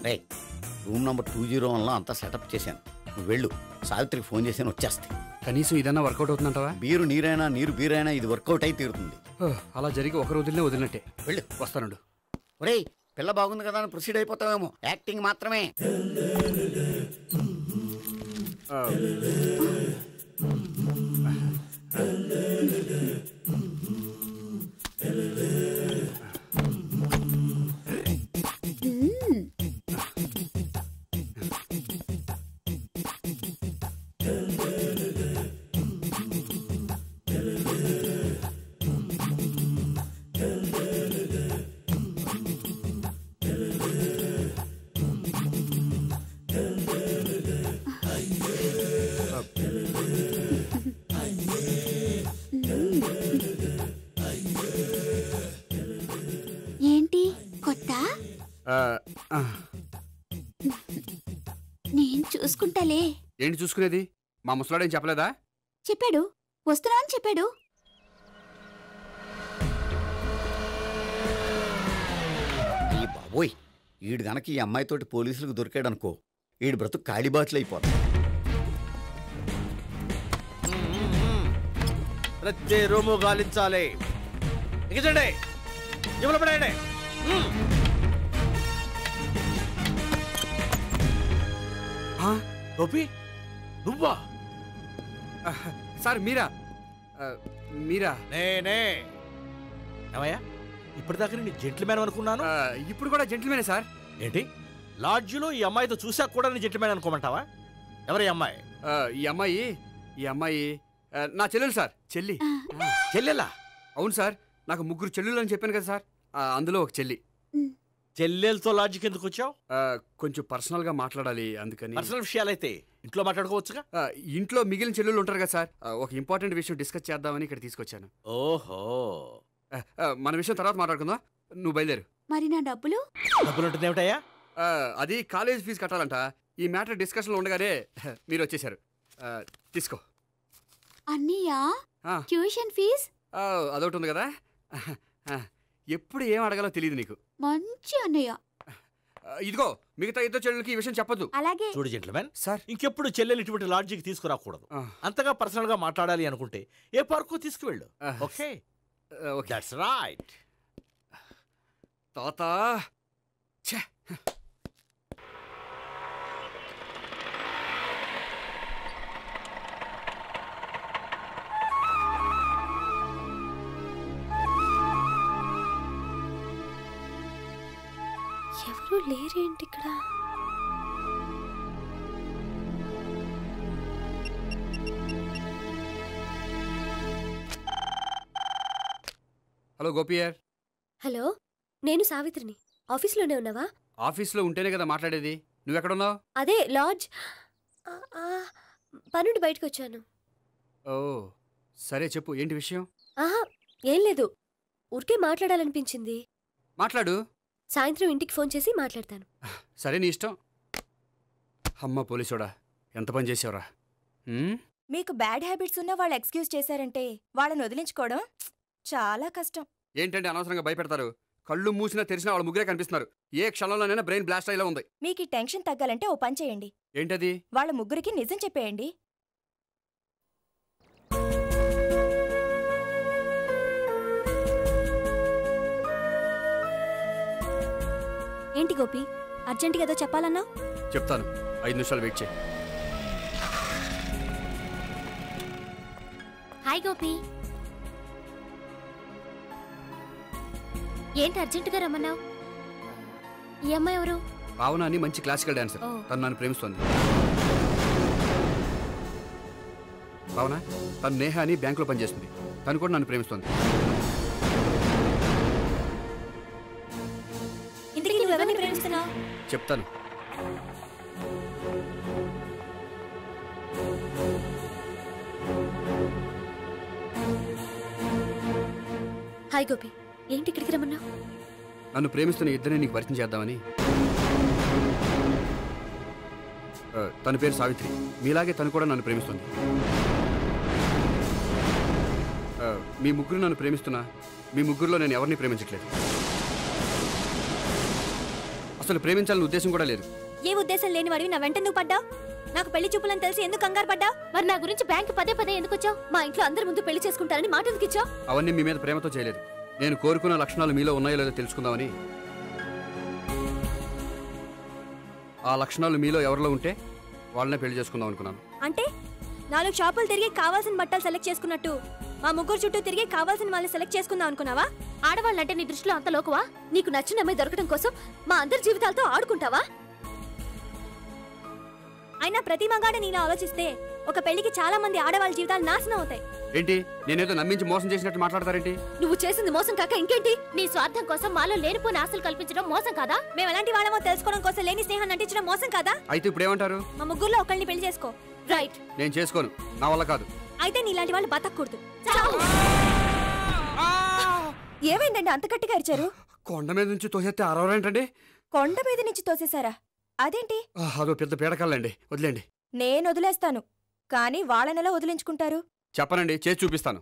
రే room number 201లో అంతా setup చేశాను. నువ్వు వెళ్ళు, సావిత్రికి ఫోన్ చేశాను, వచ్చేస్తాయి. కనీసం ఇదన్నా వర్కౌట్ అవుతుందంటావా? బీరు నీరైనా నీరు బీరైనా ఇది వర్కౌట్ అయి తీరుతుంది. అలా జరిగి ఒకరు వదిలినట్టే. వెళ్ళు, వస్తానుండు. ఒరేయ్ పిల్ల బాగుంది కదా అని ప్రొసీడ్ అయిపోతావేమో, యాక్టింగ్ మాత్రమే. ఏంటి కొత్త? నేను చూసుకుంటాలే. ఏంటి చూసుకునేది? మా ముసలాడేం చెప్పలేదా? చెప్పాడు, వస్తున్నా అని చెప్పాడు. ఈ బాబోయ్, ఈడు గనక ఈ అమ్మాయితోటి పోలీసులకు దొరికాడు అనుకో, ఈడు బ్రతుకు కాళీబాట్లు అయిపోతాడు. ప్రతి రూము గాలించాలి. ఎక్కించండి, జబ్బులు పడండి. గోపి నువ్వా? సార్ మీరా? మీరా? నేనే. ఏమయ్యా, ఇప్పటిదాకా నేను జెంట్ల్మ్యాన్ అనుకున్నాను. ఇప్పుడు కూడా జెంట్ల్మెనే సార్. ఏంటి, లాడ్జిలో ఈ అమ్మాయితో చూసాక కూడా నేను జెంట్ల్మ్యాన్ అనుకోమంటావా? ఎవరు ఈ అమ్మాయి? ఈ అమ్మాయి నా చెల్లెలు సార్. చెల్లెలా? అవును సార్, నాకు 3 చెల్లెలు అని చెప్పాను కదా సార్, అందులో ఒక చెల్లి. చెల్లెలతో లాడ్జికి ఎందుకు వచ్చావు? కొంచెం పర్సనల్ గా మాట్లాడాలి, అందుకని. పర్సనల్ విషయాలైతే ఇంట్లో మాట్లాడుకోవచ్చుగా. ఇంట్లో మిగిలిన చెల్లెలు ఉంటారు కదా సార్, ఒక ఇంపార్టెంట్ విషయం డిస్కస్ చేద్దామని ఇక్కడ తీసుకొచ్చాను. ఓహో, మన విషయం తర్వాత మాట్లాడుకుందాం, నువ్వు బయలుదేరు. మరి నా డబ్బులు? డబ్బులు ఉంటుంది ఏమిటయ్యా? అది కాలేజ్ ఫీజు కట్టాలంట. ఈ మ్యాటర్ డిస్కషన్లో ఉండగానే మీరు వచ్చేసారు. తీసుకో. అన్నయ్యా, ట్యూషన్ ఫీజ్? అదొకటి ఉంది కదా, ఎప్పుడు ఏం అడగాలో తెలియదు నీకు. మంచి అన్నయ్య. ఇదిగో, మిగతా ఇద్దరు చెల్లెలకి ఈ విషయం చెప్పొద్దు. అలాగే. చూడు జెంట్ల్మెన్ సార్, ఇంకెప్పుడు చెల్లెలు ఇటువంటి లాడ్జికి తీసుకురాకూడదు. అంతగా పర్సనల్ గా మాట్లాడాలి అనుకుంటే ఏ పార్కు తీసుకువెళ్ళు. Okay, that's right. తాత ఎవరు లేరేంటి ఇక్కడ? హలో గోపియర్. హలో, నేను సావిత్రిని. ఆఫీస్లోనే ఉన్నావా? ఆఫీస్లో ఉంటేనే కదా మాట్లాడేది. నువ్వెక్కడున్నావు? అదే లాడ్జ్. పనుండి బయటకు వచ్చాను. ఓ సరే, చెప్పు, ఏంటి విషయం? ఆహా, ఏం లేదు, ఊరికే మాట్లాడాలనిపించింది. మాట్లాడు. సాయంత్రం ఇంటికి ఫోన్ చేసి మాట్లాడతాను. సరే, నీ ఇష్టం. అమ్మ పోలీసోడా, ఎంత పని చేసావురా. మీకు బ్యాడ్ హ్యాబిట్స్ ఉన్న వాళ్ళు ఎక్స్క్యూజ్ చేశారంటే వాళ్ళని వదిలించుకోవడం చాలా కష్టం. ఏంటంటే అనవసరంగా భయపెడతారు. కళ్ళు మూసినా తెరిచినా వాళ్ళ ముగ్గురే కనిపిస్తున్నారు. ఏ క్షణంలోనైనా బ్రెయిన్ బ్లాస్ట్ అయ్యేలా ఉంది. మీకు ఈ టెన్షన్ తగ్గాలంటే ఓ పని చేయండి. ఏంటది? వాళ్ళ ముగ్గురికి నిజం చెప్పేయండి. ఏంటి గోపి, అర్జెంటుగా ఏదో చెప్పాలన్నా? చెప్తాను, 5 నిమిషాలు వెయిట్ చేయి. హాయ్ గోపి. ఏంటి అర్జెంటుగా రమ్మన్నావు? ఈ అమ్మాయి ఎవరు? భావన అని మంచి క్లాసికల్ డాన్సర్. తను నన్ను ప్రేమిస్తోంది. భావన, తను నేహ అని బ్యాంకులో పనిచేస్తుంది. తను కూడా నన్ను ప్రేమిస్తోంది. ఇంతకీ నువ్వెవరిని ప్రేమిస్తున్నావు? చెప్తాను. హాయ్ గోపి, ఏంటి ఇక్కడికి రమ్మన్నావు? నన్ను ప్రేమిస్తున్న ఇద్దరిని నీకు పరిచయం చేద్దామని. తన పేరు సావిత్రి. మీలాగే తను కూడా నన్ను ప్రేమిస్తుంది. మీ ముగ్గురు నన్ను ప్రేమిస్తున్నా, మీ ముగ్గురులో నేను ఎవరిని ప్రేమించట్లేదు. అసలు ప్రేమించాలని ఉద్దేశం కూడా లేదు. ఏ ఉద్దేశం లేని వాడివి నా వెంట నువ్వు పడ్డావు? నాకు పెళ్లి చూపులని తెలిసి ఎందుకు కంగారు పడ్డావు? మరి నా గురించి బ్యాంక్ పదే పదే ఎందుకు వచ్చావు? మా ఇంట్లో అందరి ముందు పెళ్లి చేసుకుంటారని మాట ఎందుకు ఇచ్చావు? అవన్నీ మీ మీద ప్రేమతో చేయలేదు. నేను కోరుకున్న లక్షణాలు మీలో ఉన్నాయో లేదో తెలుసుకుందామని. ఆ లక్షణాలు మీలో ఎవరిలో ఉంటే వాళ్ళనే పెళ్లి చేసుకుందాం అనుకున్నాను. అంటే 4 షాపులు తిరిగి కావాల్సిన బట్టలు సెలెక్ట్ చేసుకున్నట్టు మా ముగ్గురు చుట్టూ తిరిగి కావాల్సిన వాళ్ళని సెలెక్ట్ చేసుకుందాం అనుకున్నావా? ఆడవాళ్ళంటే నీ దృష్టిలో అంత లోకువా? నీకు నచ్చిన అమ్మాయి దొరకడం కోసం మా అందరి జీవితాలతో ఆడుకుంటావా? అయినా ప్రతి మగాడ నీలా ఆలోచిస్తే ఒక పెళ్లికి చాలా మంది ఆడవాళ్ళ జీవితాలు నాశనం అవుతాయి. ఏంటి, నేనేదో నమ్మించి మోసం చేసినట్టు మాట్లాడతారేంటి? నువ్వు చేసింది మోసం కాక ఇంకేంటి? నీ స్వార్థం కోసం మాలో లేనిపోని ఆశలు కల్పించడం మోసం కాదా? మేము ఎలాంటి వాళ్ళమో తెలుసుకోవడం కోసం లేని స్నేహాన్ని నటించడం మోసం కాదా? అయితే ఇప్పుడు ఏమంటారు? మా ముగ్గురులో ఒకళ్ళని పెళ్లి చేసుకో. రైట్. నేను చేసుకోను, నా వల్ల కాదు. అయితే నీలాంటి వాళ్ళు బతకూడదు. ఏమైందండి అంత గట్టిగా అరిచారు? కొండ మీద నుంచి తోసేస్తే అరవరేంటండి? కొండ మీద నుంచి తోసేశారా? అదేంటి? అదో పెద్ద పీడకల్లండి, వదిలేండి. నేను వదిలేస్తాను, కానీ వాళ్ళనెలా వదిలించుకుంటారు? చెప్పనండి, చేసి చూపిస్తాను.